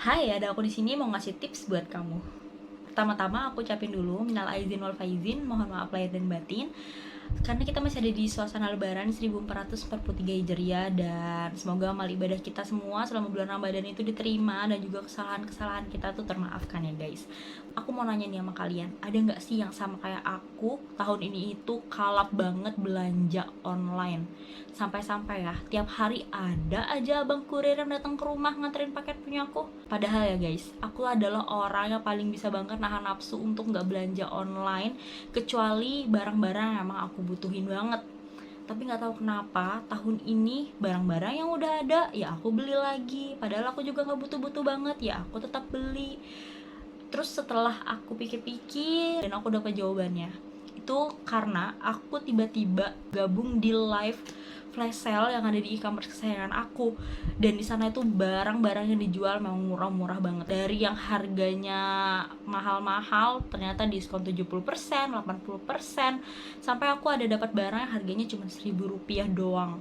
Hai, ada aku di sini mau ngasih tips buat kamu. Pertama-tama aku ucapin dulu minal aizin wal faizin, mohon maaf lahir dan batin. Karena kita masih ada di suasana lebaran 1443 Hijriah, dan semoga amal ibadah kita semua selama bulan Ramadan itu diterima, dan juga kesalahan-kesalahan kita tuh termaafkan ya guys. Aku mau nanya nih sama kalian, ada nggak sih yang sama kayak aku tahun ini itu kalap banget belanja online? Sampai-sampai ya tiap hari ada aja abang kurir yang datang ke rumah nganterin paket punya aku. Padahal ya guys, aku adalah orang yang paling bisa banget nahan nafsu untuk nggak belanja online, kecuali barang-barang yang emang aku butuhin banget. Tapi nggak tahu kenapa tahun ini barang-barang yang udah ada ya aku beli lagi, padahal aku juga nggak butuh-butuh banget, ya aku tetap beli. Terus setelah aku pikir-pikir dan aku dapat jawabannya, itu karena aku tiba-tiba gabung di live flash sale yang ada di e-commerce kesayangan aku. Dan di sana itu barang-barang yang dijual memang murah-murah banget. Dari yang harganya mahal-mahal ternyata diskon 70%, 80%, sampai aku ada dapat barang yang harganya cuma 1.000 rupiah doang.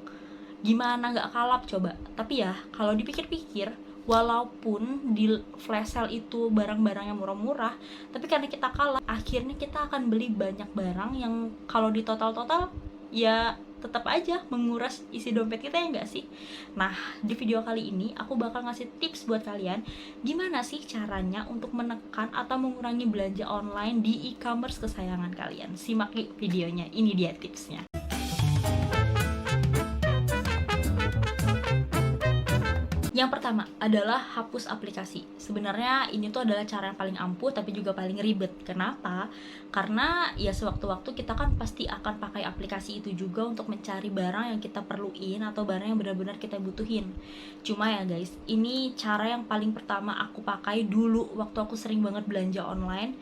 Gimana nggak kalap coba? Tapi ya kalau dipikir-pikir, walaupun di flash sale itu barang-barang yang murah-murah, tapi karena kita kalah, akhirnya kita akan beli banyak barang yang kalau di total-total ya tetap aja menguras isi dompet kita, ya nggak sih? Nah, di video kali ini aku bakal ngasih tips buat kalian gimana sih caranya untuk menekan atau mengurangi belanja online di e-commerce kesayangan kalian. Simak yuk videonya, ini dia tipsnya. Yang pertama adalah hapus aplikasi. Sebenarnya ini tuh adalah cara yang paling ampuh tapi juga paling ribet. Kenapa? Karena ya sewaktu-waktu kita kan pasti akan pakai aplikasi itu juga untuk mencari barang yang kita perluin atau barang yang benar-benar kita butuhin. Cuma ya guys, ini cara yang paling pertama aku pakai dulu waktu aku sering banget belanja online.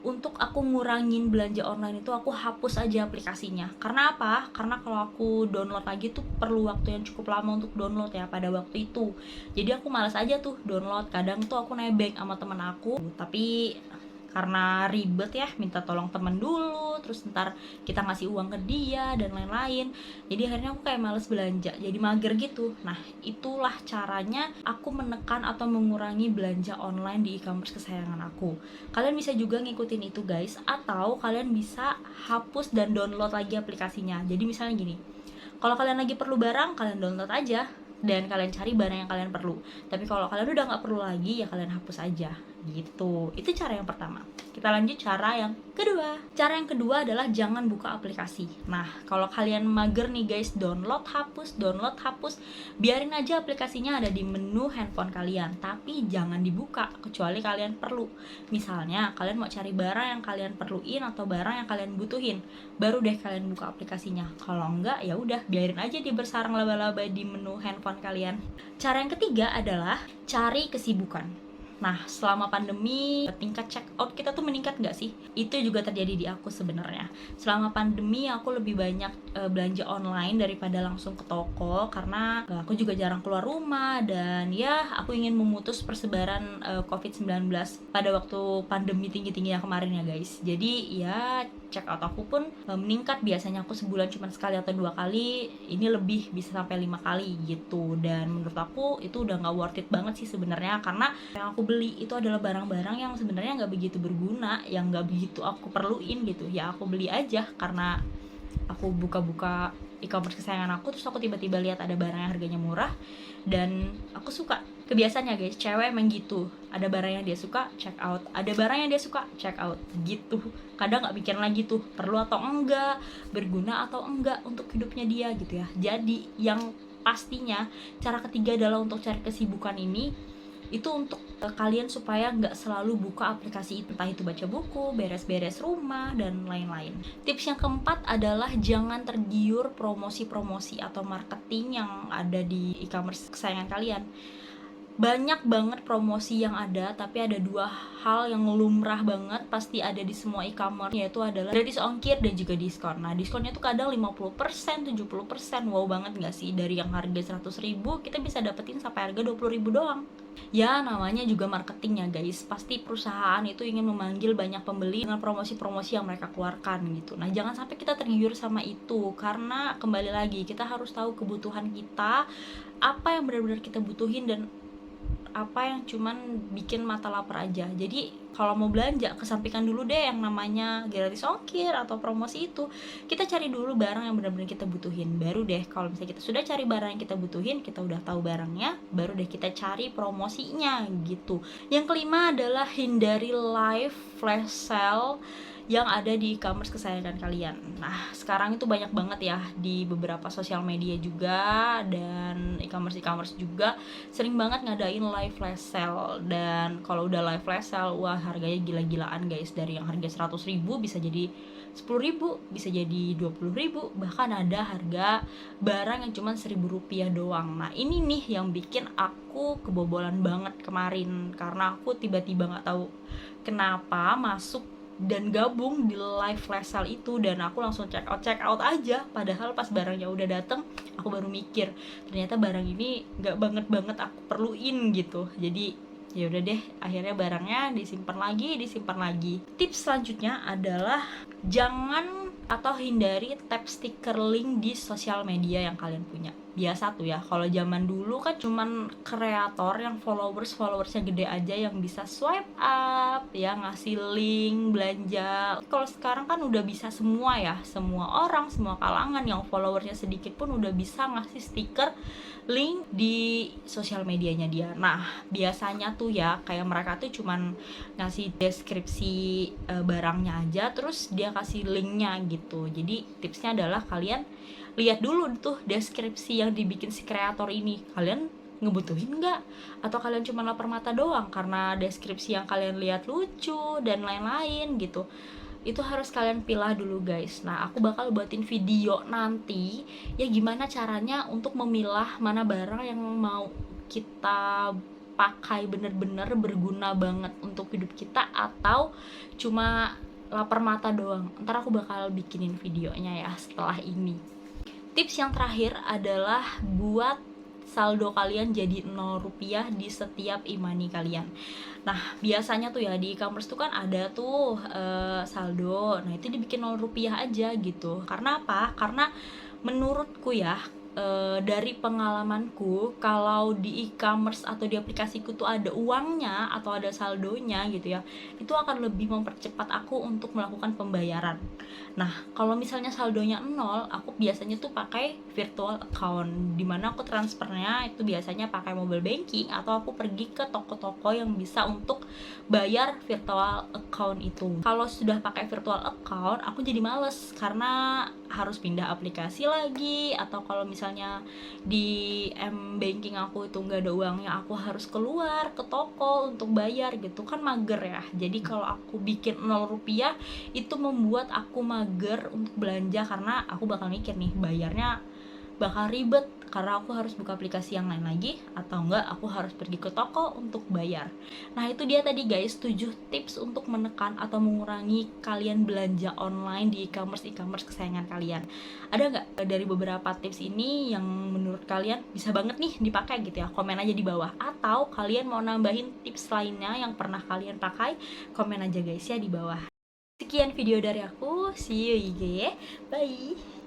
Untuk aku ngurangin belanja online itu aku hapus aja aplikasinya. Karena apa? Karena kalau aku download lagi tuh perlu waktu yang cukup lama untuk download ya pada waktu itu. Jadi aku malas aja tuh download. Kadang tuh aku nebeng sama temen aku, tapi karena ribet ya, minta tolong temen dulu, terus ntar kita ngasih uang ke dia dan lain-lain. Jadi akhirnya aku kayak males belanja, jadi mager gitu. Nah, itulah caranya aku menekan atau mengurangi belanja online di e-commerce kesayangan aku. Kalian bisa juga ngikutin itu guys, atau kalian bisa hapus dan download lagi aplikasinya. Jadi misalnya gini, kalau kalian lagi perlu barang, kalian download aja dan kalian cari barang yang kalian perlu. Tapi kalau kalian udah nggak perlu lagi, ya kalian hapus aja gitu. Itu cara yang pertama. Kita lanjut cara yang kedua. Cara yang kedua adalah jangan buka aplikasi. Nah, kalau kalian mager nih guys, download hapus, biarin aja aplikasinya ada di menu handphone kalian, tapi jangan dibuka kecuali kalian perlu. Misalnya kalian mau cari barang yang kalian perluin atau barang yang kalian butuhin, baru deh kalian buka aplikasinya. Kalau enggak, ya udah biarin aja dia bersarang laba-laba di menu handphone kalian. Cara yang ketiga adalah cari kesibukan. Nah, selama pandemi, tingkat check out kita tuh meningkat nggak sih? Itu juga terjadi di aku sebenarnya. Selama pandemi, aku lebih banyak belanja online daripada langsung ke toko, karena aku juga jarang keluar rumah, dan ya aku ingin memutus persebaran COVID-19 pada waktu pandemi tinggi-tingginya kemarin ya guys. Jadi ya check out aku pun meningkat. Biasanya aku sebulan cuma sekali atau 2 kali, ini lebih bisa sampai 5 kali gitu. Dan menurut aku itu udah nggak worth it banget sih sebenarnya, karena yang aku beli itu adalah barang-barang yang sebenarnya nggak begitu berguna, yang nggak begitu aku perluin gitu. Ya aku beli aja karena aku buka-buka e-commerce kesayangan aku, terus aku tiba-tiba lihat ada barang yang harganya murah dan aku suka. Kebiasaannya guys, cewek emang gitu, ada barang yang dia suka check out, ada barang yang dia suka check out gitu. Kadang nggak mikir lagi tuh perlu atau enggak, berguna atau enggak untuk hidupnya dia gitu ya. Jadi yang pastinya cara ketiga adalah untuk cari kesibukan. Ini itu untuk kalian supaya nggak selalu buka aplikasi itu, entah itu baca buku, beres-beres rumah, dan lain-lain. Tips yang keempat adalah jangan tergiur promosi-promosi atau marketing yang ada di e-commerce kesayangan kalian. Banyak banget promosi yang ada, tapi ada dua hal yang lumrah banget pasti ada di semua e-commerce, yaitu adalah gratis ongkir dan juga diskon. Nah, diskonnya tuh kadang 50%, 70%. Wow banget gak sih? Dari yang harga 100.000 kita bisa dapetin sampai harga 20.000 doang. Ya, namanya juga marketing ya guys. Pasti perusahaan itu ingin memanggil banyak pembeli dengan promosi-promosi yang mereka keluarkan gitu. Nah, jangan sampai kita tergiur sama itu, karena kembali lagi kita harus tahu kebutuhan kita, apa yang benar-benar kita butuhin, dan apa yang cuman bikin mata lapar aja. Jadi kalau mau belanja, kesampingkan dulu deh yang namanya gratis ongkir atau promosi itu. Kita cari dulu barang yang benar-benar kita butuhin. Baru deh kalau misalnya kita sudah cari barang yang kita butuhin, kita udah tahu barangnya, baru deh kita cari promosinya gitu. Yang kelima adalah hindari live flash sale yang ada di e-commerce kesayangan kalian. Nah, sekarang itu banyak banget ya di beberapa sosial media juga, dan e-commerce juga sering banget ngadain live flash sale. Dan kalau udah live flash sale, wah harganya gila-gilaan guys. Dari yang harga 100.000 bisa jadi 10.000, bisa jadi 20.000, bahkan ada harga barang yang cuma 1.000 rupiah doang. Nah, ini nih yang bikin aku kebobolan banget kemarin, karena aku tiba-tiba nggak tahu kenapa masuk dan gabung di live flash sale itu, dan aku langsung check out aja. Padahal pas barangnya udah dateng, aku baru mikir ternyata barang ini nggak banget aku perluin gitu. Jadi ya udah deh, akhirnya barangnya disimpan lagi. Tips selanjutnya adalah jangan atau hindari tap stiker link di sosial media yang kalian punya. Biasa tuh ya, kalau zaman dulu kan cuman kreator yang followersnya gede aja yang bisa swipe up ya, ngasih link belanja. Kalau sekarang kan udah bisa semua ya, semua orang, semua kalangan yang followersnya sedikit pun udah bisa ngasih stiker link di sosial medianya dia. Nah, biasanya tuh ya kayak mereka tuh cuman ngasih deskripsi barangnya aja, terus dia kasih linknya gitu. Jadi tipsnya adalah kalian lihat dulu tuh deskripsi yang dibikin si kreator ini, kalian ngebutuhin nggak, atau kalian cuma lapar mata doang karena deskripsi yang kalian lihat lucu dan lain-lain gitu. Itu harus kalian pilah dulu guys. Nah, aku bakal buatin video nanti ya gimana caranya untuk memilah mana barang yang mau kita pakai bener-bener berguna banget untuk hidup kita, atau cuma lapar mata doang. Ntar aku bakal bikinin videonya ya setelah ini. Tips yang terakhir adalah buat saldo kalian jadi 0 rupiah di setiap e-money kalian. Nah, biasanya tuh ya di e-commerce tuh kan ada tuh saldo. Nah, itu dibikin 0 rupiah aja gitu. Karena apa? Karena menurutku ya, dari pengalamanku, kalau di e-commerce atau di aplikasiku tuh ada uangnya atau ada saldonya gitu ya, itu akan lebih mempercepat aku untuk melakukan pembayaran. Nah, kalau misalnya saldonya 0, aku biasanya tuh pakai virtual account, dimana aku transfernya itu biasanya pakai mobile banking, atau aku pergi ke toko-toko yang bisa untuk bayar virtual account itu. Kalau sudah pakai virtual account, aku jadi males karena harus pindah aplikasi lagi, atau kalau misalnya di m-banking aku itu nggak ada uangnya, aku harus keluar ke toko untuk bayar gitu kan, mager ya. Jadi kalau aku bikin 0 rupiah itu membuat aku mager untuk belanja, karena aku bakal mikir nih bayarnya bakal ribet karena aku harus buka aplikasi yang lain lagi, atau enggak aku harus pergi ke toko untuk bayar. Nah, itu dia tadi guys 7 tips untuk menekan atau mengurangi kalian belanja online di e-commerce kesayangan kalian. Ada nggak dari beberapa tips ini yang menurut kalian bisa banget nih dipakai gitu ya? Komen aja di bawah. Atau kalian mau nambahin tips lainnya yang pernah kalian pakai, komen aja guys ya di bawah. Sekian video dari aku, see you IG, bye.